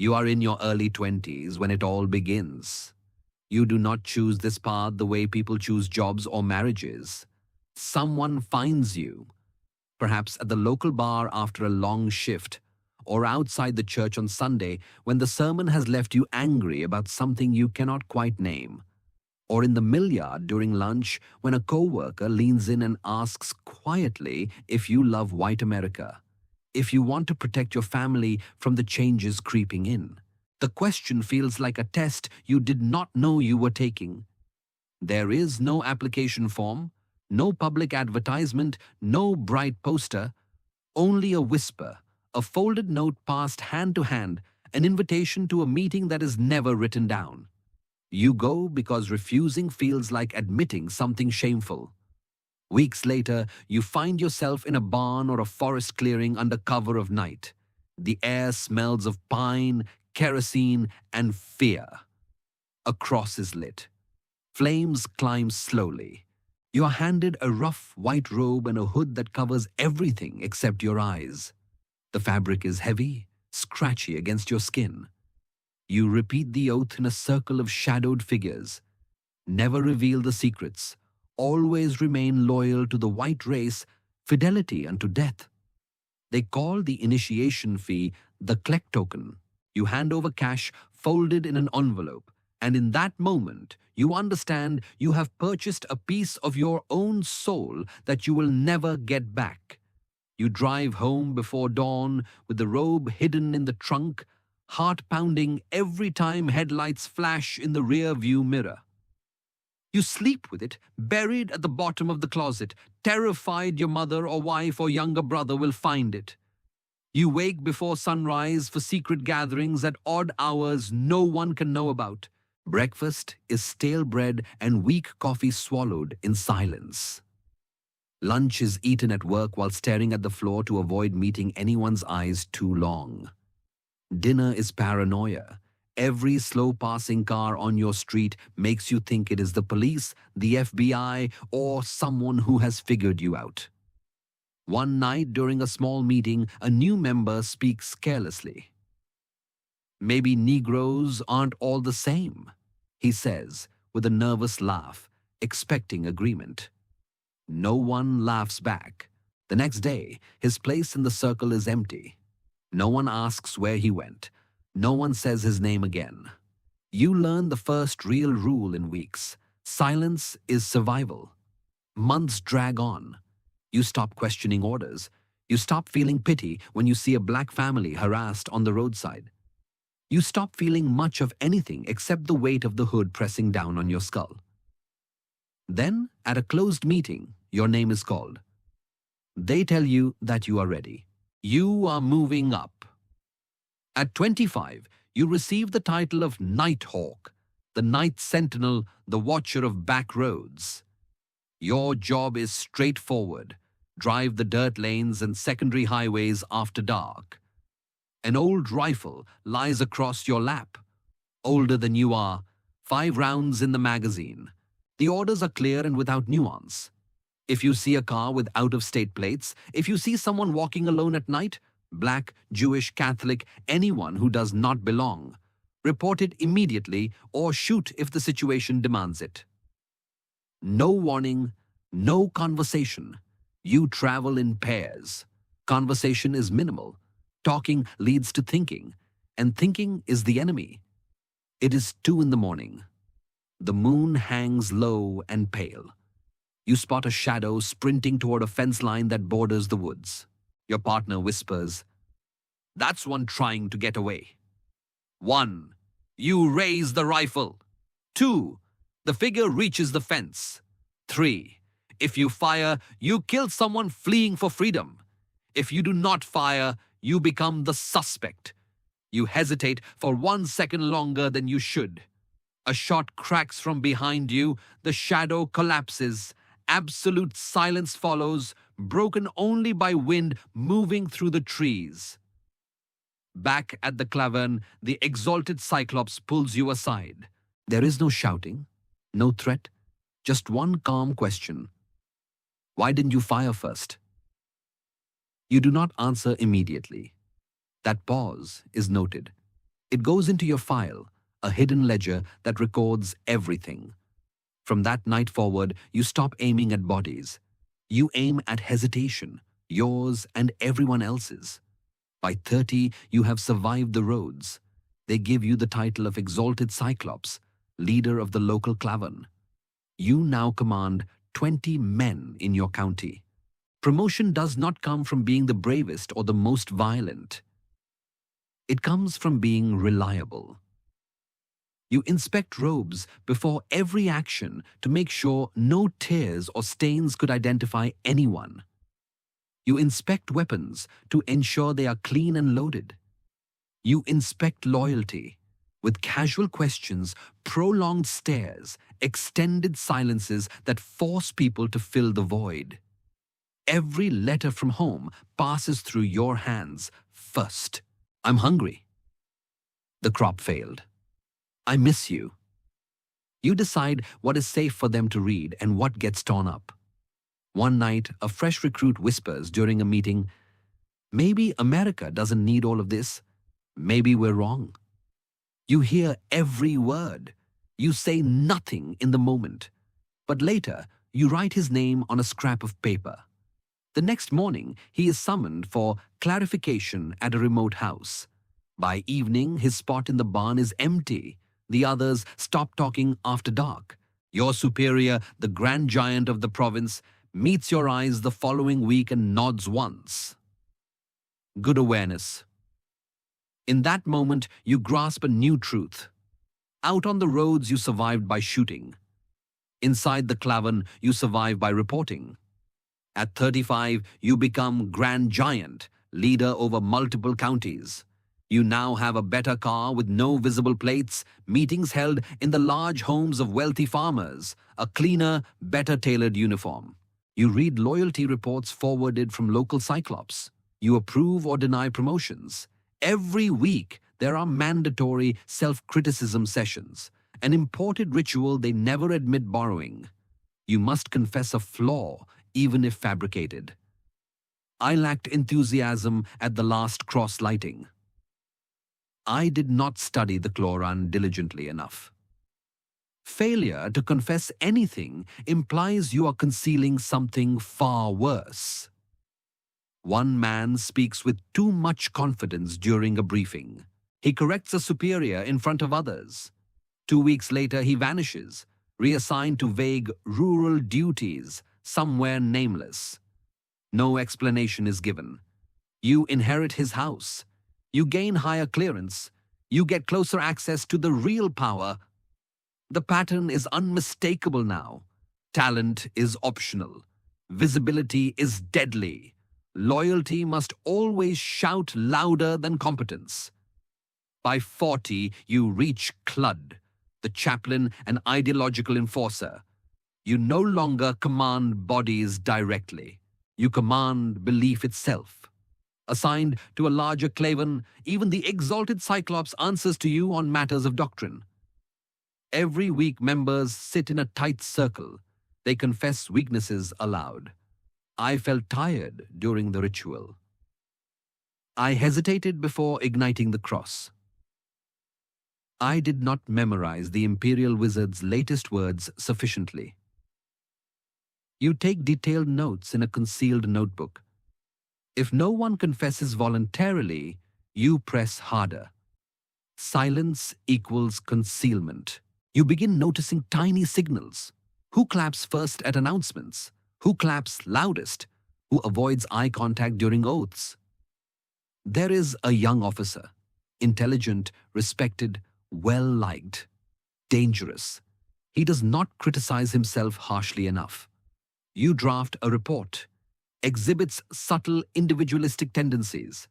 You are in your early 20s when it all begins. You do not choose this path the way people choose jobs or marriages. Someone finds you, perhaps at the local bar after a long shift, or outside the church on Sunday when the sermon has left you angry about something you cannot quite name, or in the mill yard during lunch when a coworker leans in and asks quietly if you love white America, if you want to protect your family from the changes creeping in. The question feels like a test you did not know you were taking. There is no application form, no public advertisement, no bright poster, only a whisper, a folded note passed hand to hand, an invitation to a meeting that is never written down. You go because refusing feels like admitting something shameful. Weeks later, you find yourself in a barn or a forest clearing under cover of night. The air smells of pine, kerosene, and fear. A cross is lit. Flames climb slowly. You are handed a rough white robe and a hood that covers everything except your eyes. The fabric is heavy, scratchy against your skin. You repeat the oath in a circle of shadowed figures. Never reveal the secrets. Always remain loyal to the white race, fidelity unto death. They call the initiation fee the Kleck token. You hand over cash folded in an envelope, and in that moment, you understand you have purchased a piece of your own soul that you will never get back. You drive home before dawn with the robe hidden in the trunk, heart pounding every time headlights flash in the rear view mirror. You sleep with it, buried at the bottom of the closet, terrified your mother or wife or younger brother will find it. You wake before sunrise for secret gatherings at odd hours no one can know about. Breakfast is stale bread and weak coffee swallowed in silence. Lunch is eaten at work while staring at the floor to avoid meeting anyone's eyes too long. Dinner is paranoia. Every slow-passing car on your street makes you think it is the police, the FBI, or someone who has figured you out. One night during a small meeting, a new member speaks carelessly. "Maybe Negroes aren't all the same," he says with a nervous laugh, expecting agreement. No one laughs back. The next day, his place in the circle is empty. No one asks where he went. No one says his name again. You learn the first real rule in weeks. Silence is survival. Months drag on. You stop questioning orders. You stop feeling pity when you see a black family harassed on the roadside. You stop feeling much of anything except the weight of the hood pressing down on your skull. Then, at a closed meeting, your name is called. They tell you that you are ready. You are moving up. At 25, you receive the title of Nighthawk, the Night Sentinel, the Watcher of Back Roads. Your job is straightforward. Drive the dirt lanes and secondary highways after dark. An old rifle lies across your lap. Older than you are, 5 rounds in the magazine. The orders are clear and without nuance. If you see a car with out-of-state plates, if you see someone walking alone at night, black, Jewish, Catholic, anyone who does not belong, report it immediately or shoot if the situation demands it. No warning, no conversation. You travel in pairs. Conversation is minimal. Talking leads to thinking, and thinking is the enemy. It is 2 a.m. The moon hangs low and pale. You spot a shadow sprinting toward a fence line that borders the woods. Your partner whispers, "That's one trying to get away." 1. You raise the rifle. 2. The figure reaches the fence. 3. If you fire, you kill someone fleeing for freedom. If you do not fire, you become the suspect. You hesitate for 1 second longer than you should. A shot cracks from behind you, the shadow collapses. Absolute silence follows, broken only by wind moving through the trees. Back at the cavern, the exalted Cyclops pulls you aside. There is no shouting, no threat, just one calm question. Why didn't you fire first? You do not answer immediately. That pause is noted. It goes into your file, a hidden ledger that records everything. From that night forward, you stop aiming at bodies. You aim at hesitation, yours and everyone else's. By 30, you have survived the roads. They give you the title of Exalted Cyclops, leader of the local Klavan. You now command 20 men in your county. Promotion does not come from being the bravest or the most violent. It comes from being reliable. You inspect robes before every action to make sure no tears or stains could identify anyone. You inspect weapons to ensure they are clean and loaded. You inspect loyalty with casual questions, prolonged stares, extended silences that force people to fill the void. Every letter from home passes through your hands first. I'm hungry. The crop failed. I miss you. You decide what is safe for them to read and what gets torn up. One night, a fresh recruit whispers during a meeting, "Maybe America doesn't need all of this. Maybe we're wrong." You hear every word. You say nothing in the moment. But later, you write his name on a scrap of paper. The next morning, he is summoned for clarification at a remote house. By evening, his spot in the barn is empty. The others stop talking after dark. Your superior, the grand giant of the province, meets your eyes the following week and nods once. Good awareness. In that moment, you grasp a new truth. Out on the roads, you survived by shooting. Inside the Klavan, you survive by reporting. At 35, you become grand giant, leader over multiple counties. You now have a better car with no visible plates, meetings held in the large homes of wealthy farmers, a cleaner, better tailored uniform. You read loyalty reports forwarded from local Cyclops. You approve or deny promotions. Every week, there are mandatory self-criticism sessions, an imported ritual they never admit borrowing. You must confess a flaw, even if fabricated. I lacked enthusiasm at the last cross lighting. I did not study the Cloran diligently enough. Failure to confess anything implies you are concealing something far worse. One man speaks with too much confidence during a briefing. He corrects a superior in front of others. 2 weeks later, he vanishes, reassigned to vague rural duties, somewhere nameless. No explanation is given. You inherit his house. You gain higher clearance. You get closer access to the real power. The pattern is unmistakable now. Talent is optional. Visibility is deadly. Loyalty must always shout louder than competence. By 40, you reach Clud, the chaplain and ideological enforcer. You no longer command bodies directly. You command belief itself. Assigned to a larger Klavan, even the exalted Cyclops answers to you on matters of doctrine. Every week, members sit in a tight circle. They confess weaknesses aloud. I felt tired during the ritual. I hesitated before igniting the cross. I did not memorize the Imperial Wizard's latest words sufficiently. You take detailed notes in a concealed notebook. If no one confesses voluntarily, you press harder. Silence equals concealment. You begin noticing tiny signals. Who claps first at announcements? Who claps loudest? Who avoids eye contact during oaths? There is a young officer, intelligent, respected, well-liked, dangerous. He does not criticize himself harshly enough. You draft a report. Exhibits subtle individualistic tendencies.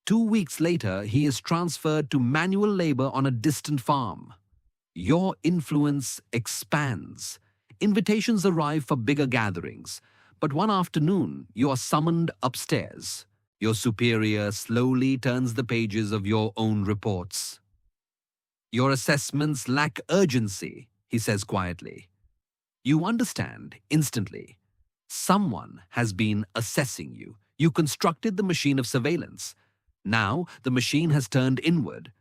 2 weeks later, he is transferred to manual labor on a distant farm. Your influence expands. Invitations arrive for bigger gatherings, but one afternoon, you are summoned upstairs. Your superior slowly turns the pages of your own reports. Your assessments lack urgency, he says quietly. You understand instantly. Someone has been assessing you. You constructed the machine of surveillance. Now the machine has turned inward.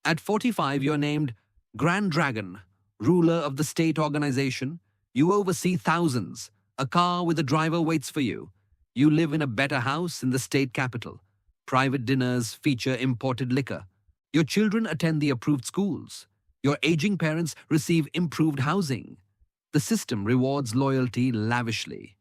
At 45, you're named Grand Dragon, ruler of the state organization. You oversee thousands. A car with a driver waits for you. You live in a better house in the state capital. Private dinners feature imported liquor. Your children attend the approved schools. Your aging parents receive improved housing. The system rewards loyalty lavishly.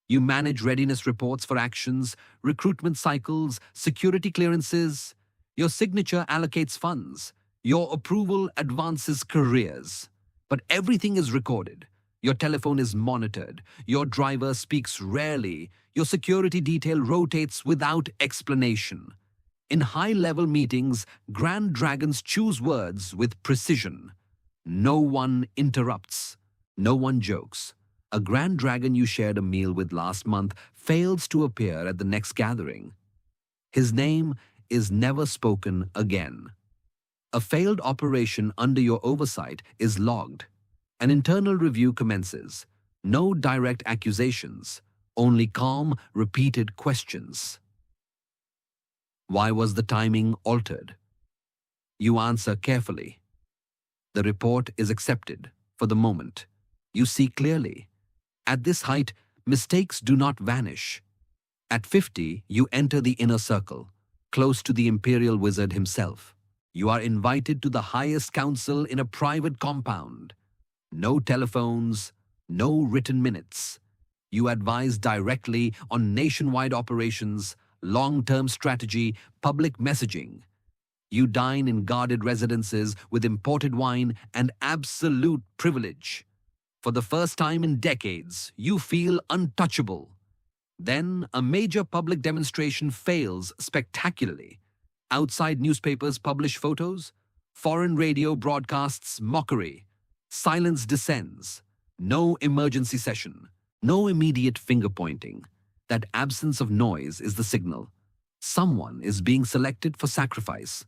You manage readiness reports for actions, recruitment cycles, security clearances. Your signature allocates funds. Your approval advances careers. But everything is recorded. Your telephone is monitored. Your driver speaks rarely. Your security detail rotates without explanation. In high-level meetings, Grand Dragons choose words with precision. No one interrupts. No one jokes. A Grand Dragon you shared a meal with last month fails to appear at the next gathering. His name is never spoken again. A failed operation under your oversight is logged. An internal review commences. No direct accusations, only calm, repeated questions. Why was the timing altered? You answer carefully. The report is accepted for the moment. You see clearly. At this height, mistakes do not vanish. At 50, you enter the inner circle, close to the imperial wizard himself. You are invited to the highest council in a private compound. No telephones, no written minutes. You advise directly on nationwide operations, long-term strategy, public messaging. You dine in guarded residences with imported wine and absolute privilege. For the first time in decades, you feel untouchable. Then a major public demonstration fails spectacularly. Outside newspapers publish photos. Foreign radio broadcasts mockery. Silence descends. No emergency session. No immediate finger-pointing. That absence of noise is the signal. Someone is being selected for sacrifice.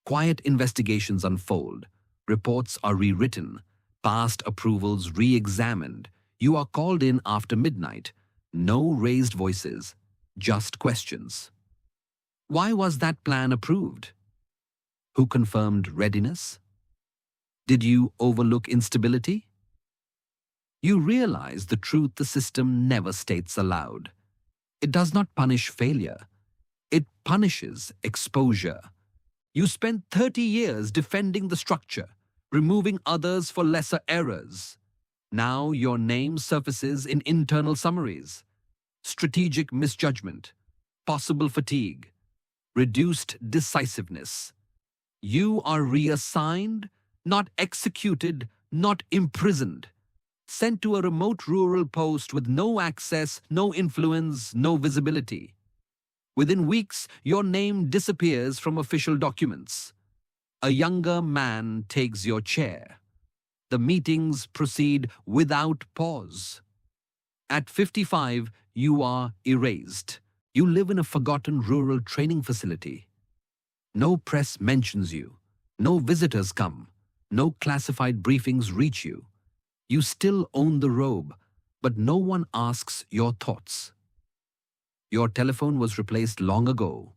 Quiet investigations unfold. Reports are rewritten. Past approvals re-examined. You are called in after midnight. No raised voices, just questions. Why was that plan approved? Who confirmed readiness? Did you overlook instability? You realize the truth the system never states aloud. It does not punish failure. It punishes exposure. You spent 30 years defending the structure, removing others for lesser errors. Now your name surfaces in internal summaries. Strategic misjudgment, possible fatigue, reduced decisiveness. You are reassigned, not executed, not imprisoned. Sent to a remote rural post with no access, no influence, no visibility. Within weeks, your name disappears from official documents. A younger man takes your chair. The meetings proceed without pause. At 55, you are erased. You live in a forgotten rural training facility. No press mentions you. No visitors come. No classified briefings reach you. You still own the robe, but no one asks your thoughts. Your telephone was replaced long ago.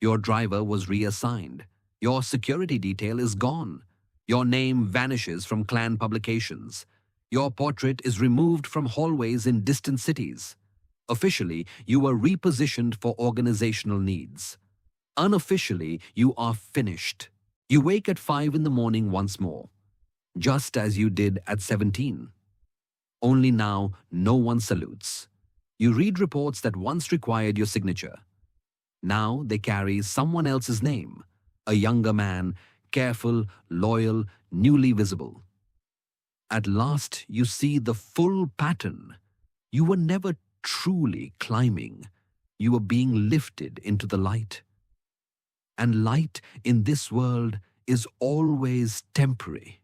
Your driver was reassigned. Your security detail is gone. Your name vanishes from clan publications. Your portrait is removed from hallways in distant cities. Officially, you were repositioned for organizational needs. Unofficially, you are finished. You wake at 5 in the morning once more, just as you did at 17. Only now, no one salutes. You read reports that once required your signature. Now they carry someone else's name, a younger man, careful, loyal, newly visible. At last, you see the full pattern. You were never truly climbing. You were being lifted into the light. And light in this world is always temporary.